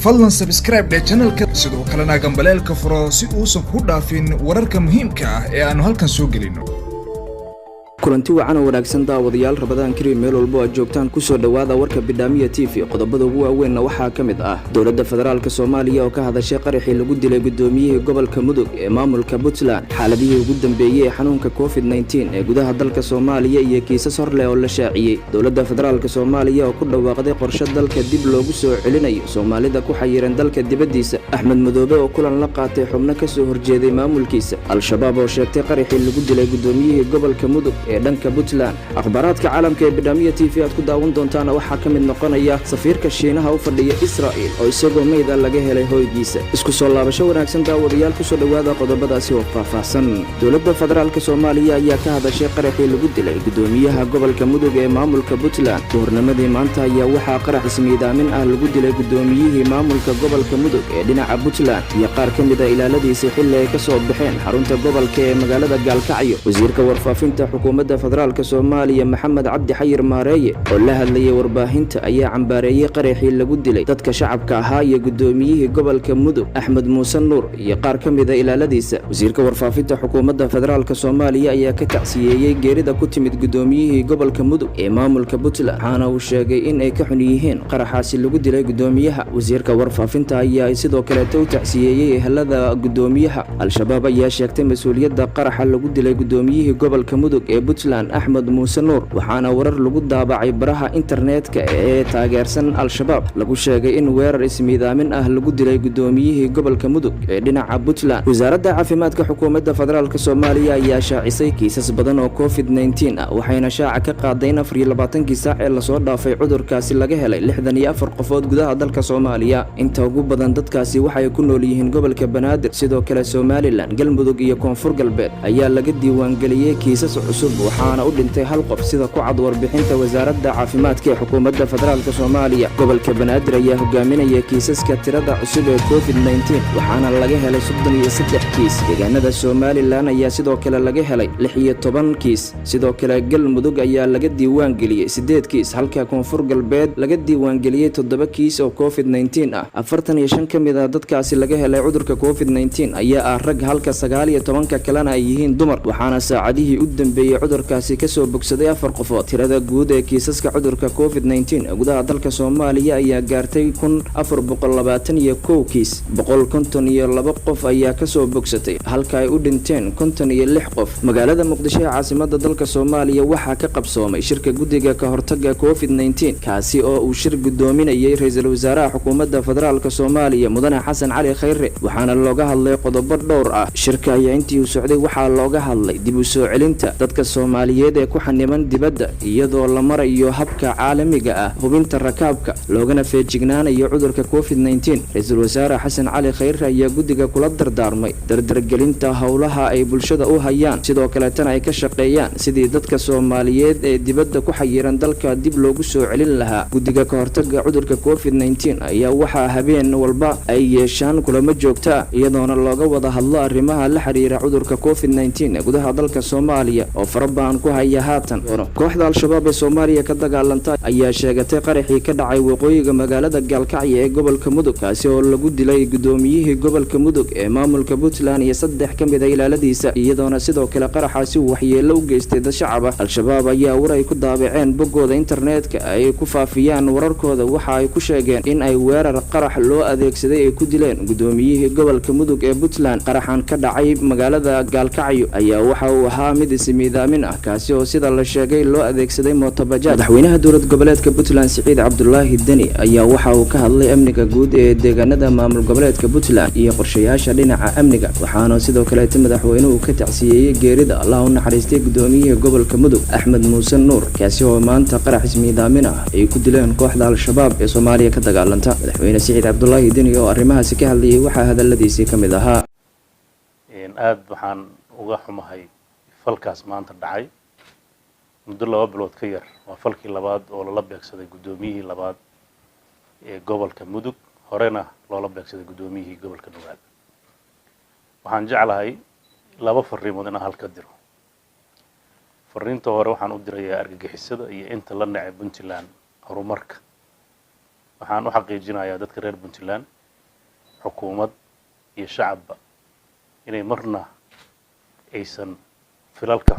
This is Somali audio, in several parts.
fadlan subscribe channelka sidoo kalena gambaleelka furo si uusan ku dhaafin wararka muhiimka ah ee aanu halkan soo gelino. kulanti wacan oo wanaagsan daawadayaal Ramadaan Kariim meel walba aad joogtaan ku soo dhawaada warka BIDHAAMIYE TV qodobada ugu waaweyn waxaa kamid ah dawladda federaalka Soomaaliya oo ka hadashay qaraxii lagu dilay gudoomiyihii gobolka Mudug ee maamulka Puntland xaaladihii ugu dambeeyay ee xanuunka COVID-19 ee gudaha dalka Soomaaliya iyo kiisas hor leh oo la shaaciyay dawladda federaalka Soomaaliya oo ku dhawaaqday qorshe dalka dib loogu soo celinayo Soomaalida ku xayiran dalka dibadiisa Axmed Madoobe oo kulan la qaatay xubno ka soo horjeeday maamulkiisa al-shabaab oo sheegtay qaraxii lagu dilay gudoomiyihii gobolka Mudug dhanka Puntland akhbaraadka caalamka ee BIDHAAMIYE TV aad ku daawan doontaan waxa ka mid noqonaya safiirka Shiinaha u fadhiya Israa'iil oo isagoo meyd laga helay hoygiisa isku soo laabasho wanaagsan daawadayaal ku soo dhawaada qodobadaasi oo faahfaahsan dawladda federaalka Soomaaliya ayaa ka hadashay qaraxii lagu dilay gudoomiyaha gobolka Mudug ee maamulka Puntland goornamadii maanta ayaa waxa qarax ismiidaamin ah lagu dilay gudoomiyihii maamulka gobolka Mudug ee dhinaca Puntland iyo qaar ka mid ah ilaaladiisa xilli ay ka soo baxeen xarunta gobolka ee magaalada Dalka wasiirka warfaafinta xukuumadda federaalka Soomaaliya Maxamed Cabdi Xayir Maareeye oo la hadlayay warbaahinta ayaa cambaareeyay qaraxii lagu dilay dadka shacabka ahaa iyo gudoomiyihii gobolka Mudug Axmed Muuse Nuur iyo qaar ka mid ah ilaaladiisa wasiirka warfaafinta xukuumadda federaalka Soomaaliya ayaa ka tacsiyeeyay geerida ku timid gudoomiyihii gobolka Mudug ee maamulka Puntland waxaana uu sheegay in ay ka xun yihiin qaraxaasi lagu dilay gudoomiyaha wasiirka warfaafinta ayaa sidoo kale u tacsiyeeyay ehelada gudoomiyaha al-shabaab ayaa sheegtay mas'uuliyadda qaraxa lagu dilay gudoomiyihii gobolka Mudug ee Axmed Muuse Nuur waxaana warar lagu daabacay baraha internetka ee taageersan al-shabaab lagu sheegay in weerar ismiidaamin ah lagu dilay gudoomiyihii gobolka Mudug ee dhinaca Puntland wasaaradda caafimaadka xukuumadda federaalka Soomaaliya ayaa shaacisay kiisas badan oo COVID-19 ah waxayna shaaca ka qaaday in 24 saac ee la soo dhaafay cudurkaasi laga helay 64 qofood gudaha dalka Soomaaliya inta ugu badan dadkaasi waxay ku nool yihiin gobolka Banaadir sidoo kale Somaliland Galmudug iyo Koonfur Galbeed ayaa laga diiwaan galiyay kiisas cusub waxaana u dhintay hal qof sida ku cad warbixinta wasaaradda caafimaadka ee xukuumadda federaalka Soomaaliya gobolka Banaadir ayaa hogaaminaya kiisaska tirada cusub ee COVID-19 waxaana laga helay 33 kiis deegaanada Somaliland ayaa sidoo kale laga helay 16 kiis sidoo kale Galmudug ayaa laga diiwaan galiyay 8 kiis halka Koonfur Galbeed laga diiwaan galiyay 7 kiis oo COVID-19 ah 45 kamid ah dadkaasi laga helay cudurka COVID-19 ayaa ah rag halka 19 kalena ay yihiin dumar waxaana saacadihii u dambeeyay cudurkaasi ka soo bogsaday 4 qofood tirada guud ee kiisaska cudurka COVID-19 gudaha dalka Soomaaliya ayaa gaartay 1421 kiis 152 qof ayaa ka soo bogsatay halka ay u dhinteen 56 qof magaalada Muqdisho ee caasimadda dalka Soomaaliya waxaa ka qabsoomay shirka guddiga ka hortagga COVID-19 kaasi oo uu shir gudoominayay ra'iisul wasaaraha xukuumadda federaalka Soomaaliya Mudane Xasan Cali Khayre waxaana looga hadlay qodobo dhowr ah shirka ayaa intii uu socday waxaa looga hadlay dib u soo celinta dadka Soomaaliyeed ee ku xaniman dibada iyadoo la marayo habka caalamiga ah hubinta rakaabka loogana feejignaanayo cudurka COVID-19 ra'iisul wasaare Xasan Cali Khayre ayaa guddiga kula dardaarmay dardargelinta howlaha ay bulshada u hayaan sidoo kale tan ay ka shaqeeyaan sidii dadka Soomaaliyeed ee dibada ku xayiran dalka dib loogu soo celin lahaa guddiga ka hortagga cudurka COVID-19 ayaa waxa habeen walba ay yeeshaan kulamo joogto ah iyadoona looga wada hadlo arrimaha la xiriira cudurka COVID-19 ee gudaha dalka Soomaaliya oo farabaan ku haya haatan kooxda al-shabaab ee Soomaaliya ka dagaalantay ayaa sheegatay qaraxii ka dhacay waqooyiga magaalada Dalka ee gobolka Mudug kaasi oo lagu dilay gudoomiyihii gobolka Mudug ee maamulka Puntland iyo 3 kamid ah ilaaladiisa iyadoona sidoo kale qaraxaasi waxyeello u geystay dad shacab ah al-shabaab ayaa waray ku daabaceen boggooda internetka ay ku faafiyaan wararkooda waxa ay ku sheegeen in ay weerar qarax loo adeegsaday ay ku dileen gudoomiyihii gobolka Mudug ee Puntland qaraxan ka dhacay magaalada Dalka ayaa waxa uu ahaa mid ismiidaamin ah kaasi oo sida la sheegay loo adeegsaday mootobajaaj madaxweynaha dowlad goboleedka Puntland Siciid Cabdullaahi Dani ayaa waxa uu ka hadlay amniga guud ee deegaanada maamul goboleedka Puntland iyo qorshayaasha dhinaca amniga waxaana sidoo kale madaxweynuhu ka tacsiyeeyay geerida Allah u naxariistay gudoomiyihii gobolka Mudug Axmed Muuse Nuur kaasi oo maanta qarax ismiidaamin ah ay ku dileen kooxda al-shabaab ee Soomaaliya ka dagaalanta madaxweyne Siciid Cabdullaahi Dani oo arrimahaasi ka hadlayay waxa hadaladiisii kamid ahaa aad waxaan uga xumahay falkaas maanta dhacay muddo 2 bilood ka yar waa falkii labaad oo la beegsaday gudoomiyihii labaad ee gobolka Mudug horena loola beegsaday gudoomiyihii gobolka Nugaal waxaan jeclahay 2 fariimood inaan halka diro fariinta hore waxaan u dirayaa argagixisada iyo inta la nacay Puntland horumarka waxaan u xaqiijinayaa dadka reer Puntland xukuumad iyo shacabba inay marna aysan filalka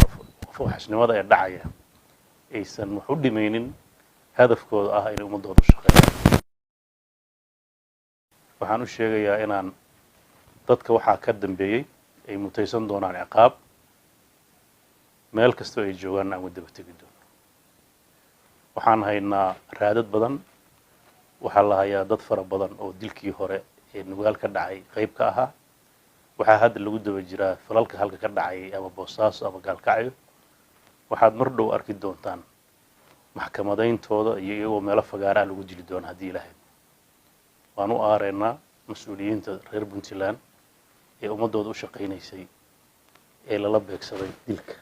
fuxshnimada ee dhacaya aysan wax u dhimaynin hadafkooda ah inay ummadooda shaqeeyaan waxaan u sheegayaa inaan dadka waxaa ka dambeeyay ay mutaysan doonaan ciqaab meel kasta ay joogaan aan wada batagi doono waxaan haynaa raadad badan waxaa la hayaa dad fara badan oo dilkii hore ee nugaal ka dhacay qayb ka ahaa waxaa hadda lagu daba jiraa falalka halka ka dhacay ama boosaaso ama gaalkacyo waxaad mar dhow arki doontaan maxkamadayntooda iyo iyagoo meelo fagaara lagu dili doono haddii ilaahay waan u aareynaa mas'uuliyiinta reer Puntland ee ummadooda u shaqeynaysay ee lala beegsaday dilka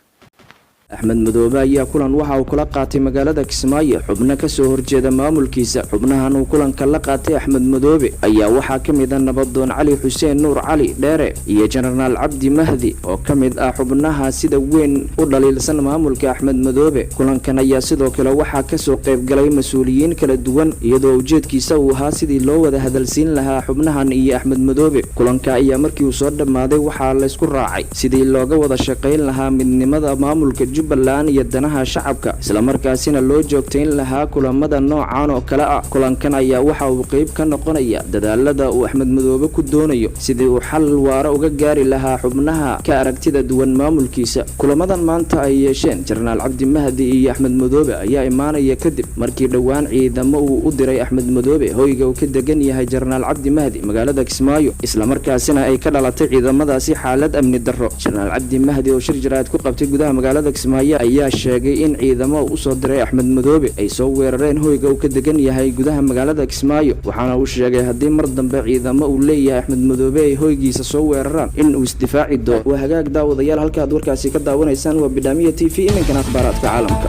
axmed madoobe ayaa kulan waxa uu kula qaatay magaalada Kismaayo xubno ka soo horjeeda maamulkiisa xubnahan uu kulanka la qaatay axmed madoobe ayaa waxaa ka mid ah nabadoon cali xuseen nuur cali dheere iyo jenaraal cabdi mahdi oo ka mid ah xubnaha sida weyn u dhaliilsan maamulka axmed madoobe kulankan ayaa sidoo kale waxaa ka soo qayb galay mas'uuliyiin kala duwan iyadoo ujeedkiisa uu ahaa sidii loo wada hadalsiin lahaa xubnahan iyo axmed madoobe kulanka ayaa markii uu soo dhamaaday waxaa la isku raacay sidii looga wada shaqeyn lahaa midnimada maamulka Jubbaland iyo danaha shacabka isla markaasina loo joogteyn lahaa kulamada noocan oo kale ah kulankan ayaa waxa uu qayb ka noqonaya dadaalada uu axmed madoobe ku doonayo sidii uu xal waara uga gaari lahaa xubnaha ka aragtida duwan maamulkiisa kulamadan maanta ay yeesheen jenaraal cabdi mahdi iyo axmed madoobe ayaa imaanaya kadib markii dhawaan ciidamo uu u diray axmed madoobe hoyga uu ka degan yahay jenaraal cabdi mahdi magaalada Kismaayo isla markaasina ay ka dhalatay ciidamadaasi xaalad amni darro jenaraal cabdi mahdi oo shir jaraad ku qabtay gudaha magaalada Kismaayo ayaa sheegay in ciidamo u soo diray axmed madoobe ay soo weerareen hoyga uu ka degan yahay gudaha magaalada Kismaayo waxaana uu sheegay haddii mar dambe ciidamo uu leeyahay axmed madoobe ay hoygiisa soo weeraraan in uu isdifaaci doono waa hagaag daawadayaal halka aad warkaasi ka daawanaysaan waa BIDHAAMIYE TV iminkan akhbaaraadka caalamka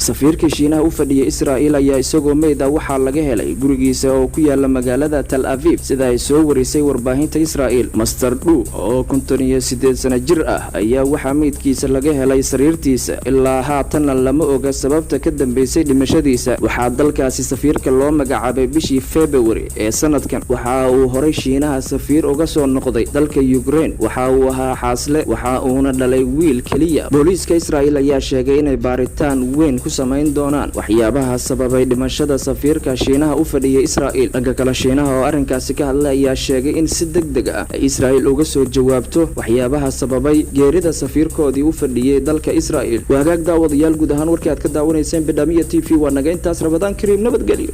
safiirka Shiinaha u fadhiyay Israa'iil ayaa isagoo meeyda waxa laga helay gurigiisa oo ku yaala magaalada Tel Aviv sida ay soo warisay warbaahinta Israa'iil Master Du oo 58 sano jir ah ayaa waxa meedkiisa laga helay sariirtiisa ilaa haatan lama oga sababta ka dambeysay dhimashadiisa waxa dalkaasi safiirka loo magacaabay bishii February ee sanadkan waxa uu horay Shiinaha safiir uga soo noqday dalka Ukraine waxa uu ahaa xaasle waxa uuna dhalay wiil kaliya booliiska Israa'iil ayaa sheegay inay baaritaan weyn ku samayn doonaan waxyaabaha sababay dhimashada safiirka Shiinaha u fadhiyay Israa'iil dhanka kale Shiinaha oo arrinkaasi ka hadlay ayaa sheegay in si degdeg ah Israa'iil uga soo jawaabto waxyaabaha sababay geerida safiirkoodii u fadhiyay dalka Israa'iil waa hagaag daawadayaal guud ahaan warkii aad ka daawanayseen BIDHAAMIYE TV waa naga intaas Ramadaan Kariim nabadgelyo